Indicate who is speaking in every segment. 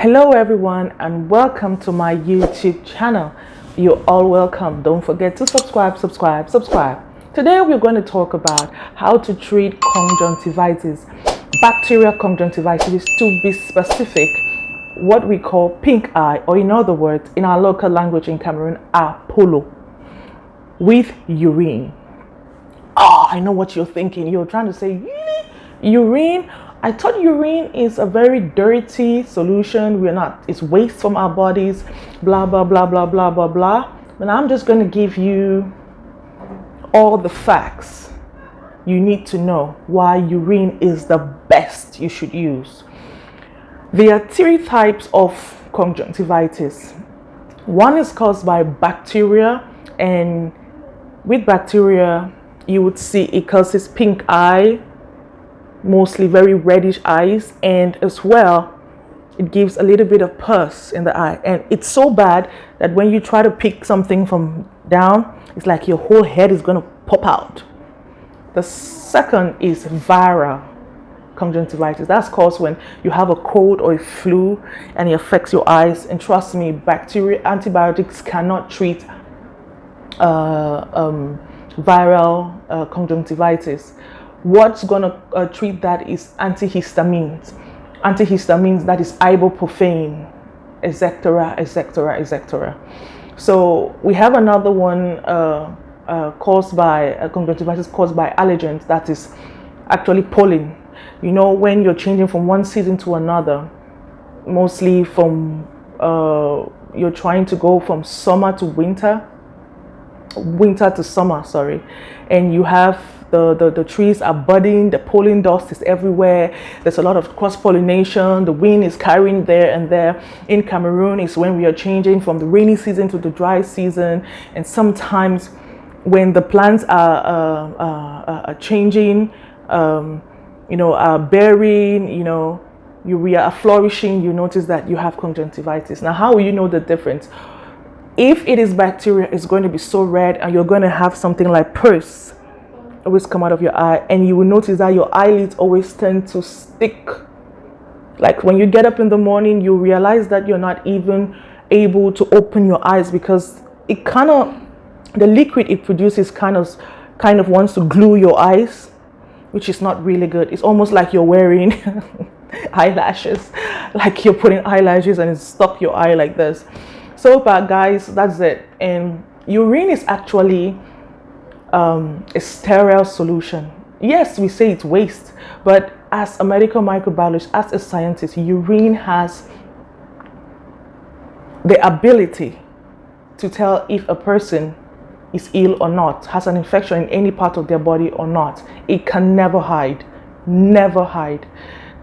Speaker 1: Hello everyone and welcome to my YouTube channel. You're all welcome. Don't forget to subscribe. Today we're going to talk about how to treat conjunctivitis, bacterial conjunctivitis, to be specific, what we call pink eye, or in other words, in our local language in Cameroon, Apollo, with urine. I know what you're thinking. You're trying to say, really? Urine? I thought urine is a very dirty solution. It's waste from our bodies, blah, blah, blah, blah, blah, blah, blah. But I'm just going to give you all the facts you need to know why urine is the best you should use. There are three types of conjunctivitis. One is caused by bacteria, and with bacteria, you would see it causes pink eye, mostly very reddish eyes, and as well it gives a little bit of pus in the eye, and it's so bad that when you try to pick something from down, it's like your whole head is going to pop out. The second is viral conjunctivitis. That's caused when you have a cold or a flu and it affects your eyes, and trust me, bacteria antibiotics cannot treat viral conjunctivitis. What's going to treat that is antihistamines, that is ibuprofen, etc. So we have another one caused by conjunctivitis caused by allergens, that is actually pollen. You know, when you're changing from one season to another, mostly from you're trying to go from summer to winter to summer, and you have the trees are budding, the pollen dust is everywhere, there's a lot of cross-pollination, the wind is carrying there and there. In Cameroon is when we are changing from the rainy season to the dry season, and sometimes when the plants are changing, are bearing, urea are flourishing, you notice that you have conjunctivitis. Now, how will you know the difference? If it is bacteria, it's going to be so red, and you're going to have something like pus always come out of your eye, and you will notice that your eyelids always tend to stick. Like when you get up in the morning, you realize that you're not even able to open your eyes, because it the liquid it produces kind of wants to glue your eyes, which is not really good. It's almost like you're wearing eyelashes, like you're putting eyelashes and it's stuck your eye like this. So bad, guys, that's it. And urine is actually a sterile solution. Yes, we say it's waste, but as a medical microbiologist, as a scientist, urine has the ability to tell if a person is ill or not, has an infection in any part of their body or not. It can never hide.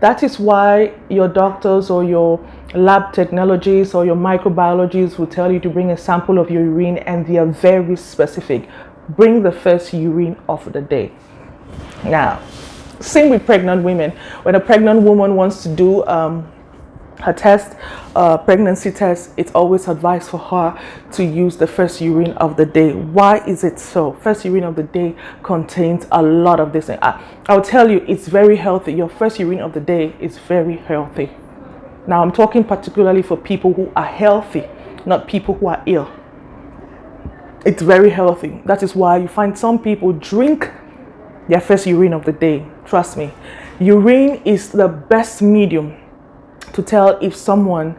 Speaker 1: That is why your doctors or your lab technologists or your microbiologists will tell you to bring a sample of your urine, and they are very specific. Bring the first urine of the day. Now, same with pregnant women. When a pregnant woman wants to do her test, pregnancy test, it's always advised for her to use the first urine of the day. Why is it so? First urine of the day contains a lot of this. I'll tell you, it's very healthy. Your first urine of the day is very healthy. Now, I'm talking particularly for people who are healthy, not people who are ill. It's very healthy. That is why you find some people drink their first urine of the day. Trust me, urine is the best medium to tell if someone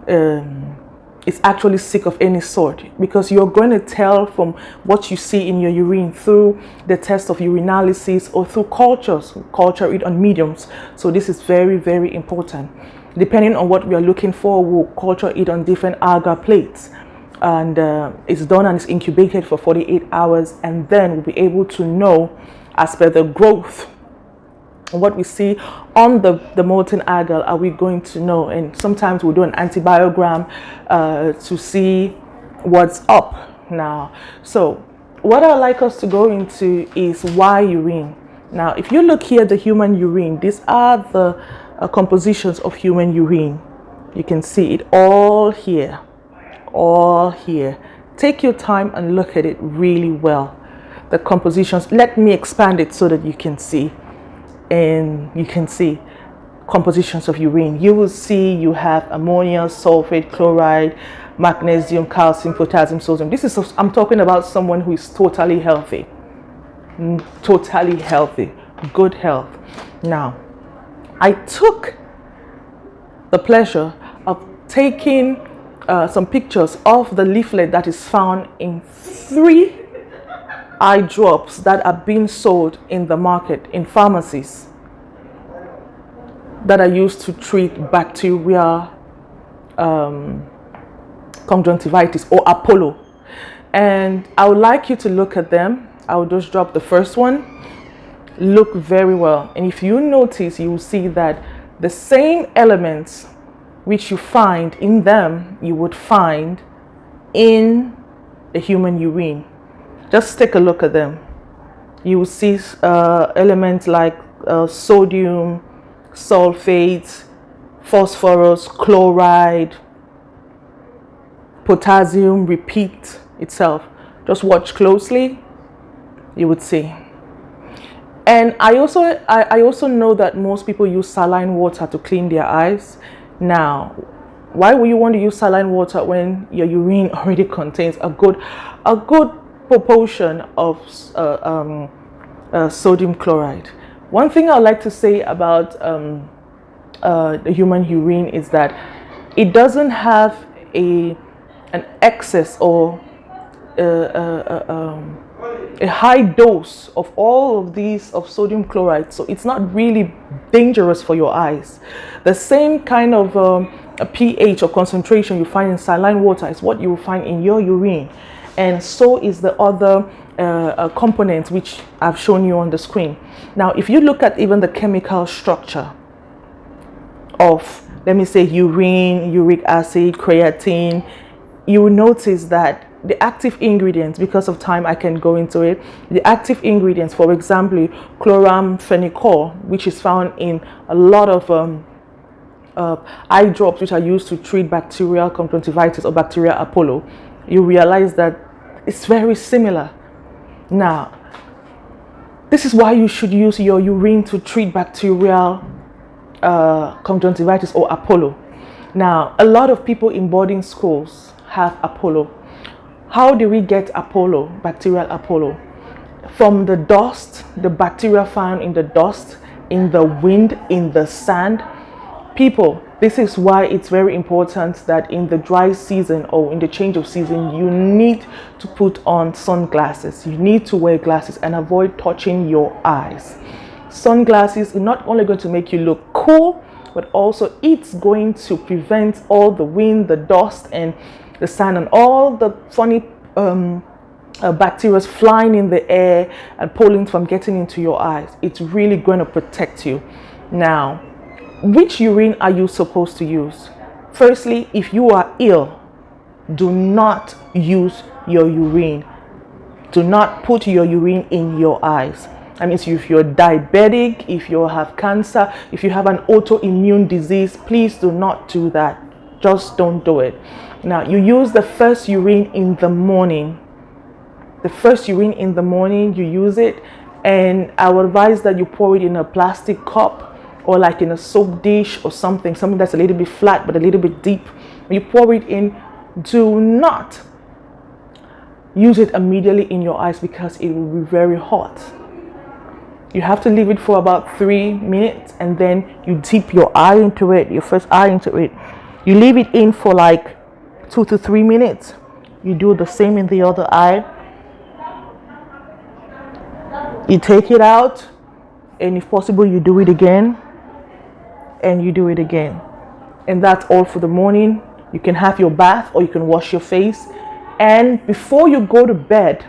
Speaker 1: is actually sick of any sort, because you're going to tell from what you see in your urine through the test of urinalysis or through culture it on mediums. So this is very, very important. Depending on what we are looking for, we'll culture it on different agar plates, and it's done and it's incubated for 48 hours, and then we'll be able to know as per the growth. What we see on the molten agar, are we going to know? And sometimes we'll do an antibiogram to see what's up now. So what I'd like us to go into is why urine. Now, if you look here, the human urine, these are the compositions of human urine. You can see it all here. Take your time and look at it really well. The compositions, let me expand it so that you can see. And you can see compositions of urine. You will see you have ammonia, sulfate, chloride, magnesium, calcium, potassium, sodium. I'm talking about someone who is totally healthy. Totally healthy, good health. Now, I took the pleasure of taking some pictures of the leaflet that is found in 3 eye drops that are being sold in the market, in pharmacies, that are used to treat bacterial conjunctivitis or Apollo. And I would like you to look at them. I will just drop the first one. Look very well. And if you notice, you will see that the same elements which you find in them, you would find in the human urine. Just take a look at them. You will see elements like sodium, sulfate, phosphorus, chloride, potassium, repeat itself. Just watch closely, you would see. And I also know that most people use saline water to clean their eyes. Now, why would you want to use saline water when your urine already contains a good proportion of sodium chloride? One thing I'd like to say about the human urine is that it doesn't have an excess or a high dose of all of these of sodium chloride, so it's not really dangerous for your eyes. The same kind of a pH or concentration you find in saline water is what you will find in your urine, and so is the other components which I've shown you on the screen. Now, if you look at even the chemical structure of, let me say, urine, uric acid, creatine, you will notice that the active ingredients, because of time I can go into it, the active ingredients, for example, chloramphenicol, which is found in a lot of eye drops which are used to treat bacterial conjunctivitis or bacterial Apollo, you realize that it's very similar. Now, this is why you should use your urine to treat bacterial conjunctivitis or Apollo. Now, a lot of people in boarding schools have Apollo. How do we get Apollo, bacterial Apollo? From the dust, the bacteria found in the dust, in the wind, in the sand. People, this is why it's very important that in the dry season or in the change of season, you need to put on sunglasses. You need to wear glasses and avoid touching your eyes. Sunglasses are not only going to make you look cool, but also it's going to prevent all the wind, the dust, and the sand, and all the funny bacteria flying in the air and pollens from getting into your eyes. It's really going to protect you. Now, which urine are you supposed to use? Firstly, if you are ill, do not use your urine. Do not put your urine in your eyes. I mean, if you're diabetic, if you have cancer, if you have an autoimmune disease, please do not do that. Just don't do it. Now, you use the first urine in the morning. The first urine in the morning, you use it, and I would advise that you pour it in a plastic cup or like in a soap dish or something that's a little bit flat but a little bit deep. You pour it in. Do not use it immediately in your eyes because it will be very hot. You have to leave it for about 3 minutes, and then you dip your eye into it, your first eye into it. You leave it in for like 2 to 3 minutes. You do the same in the other eye. You take it out, and if possible, you do it again, and you do it again. And that's all for the morning. You can have your bath or you can wash your face. And before you go to bed,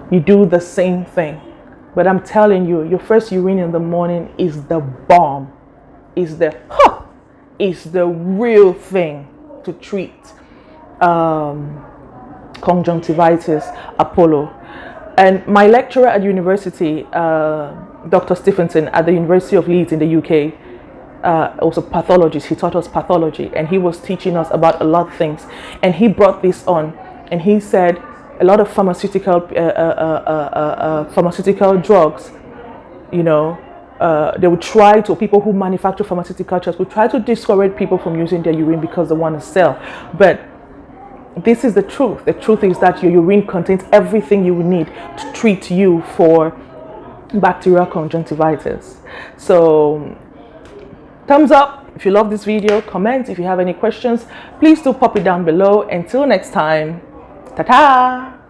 Speaker 1: you do the same thing. But I'm telling you, your first urine in the morning is the bomb. Is the real thing to treat conjunctivitis, Apollo. And my lecturer at university, Dr. Stephenson at the University of Leeds in the UK, was a pathologist. He taught us pathology, and he was teaching us about a lot of things. And he brought this on, and he said a lot of pharmaceutical drugs, they will try to, people who manufacture pharmaceutical drugs will try to discourage people from using their urine because they want to sell. But this is the truth. The truth is that your urine contains everything you will need to treat you for bacterial conjunctivitis. So thumbs up if you love this video, comment if you have any questions, please do pop it down below. Until next time, ta-ta.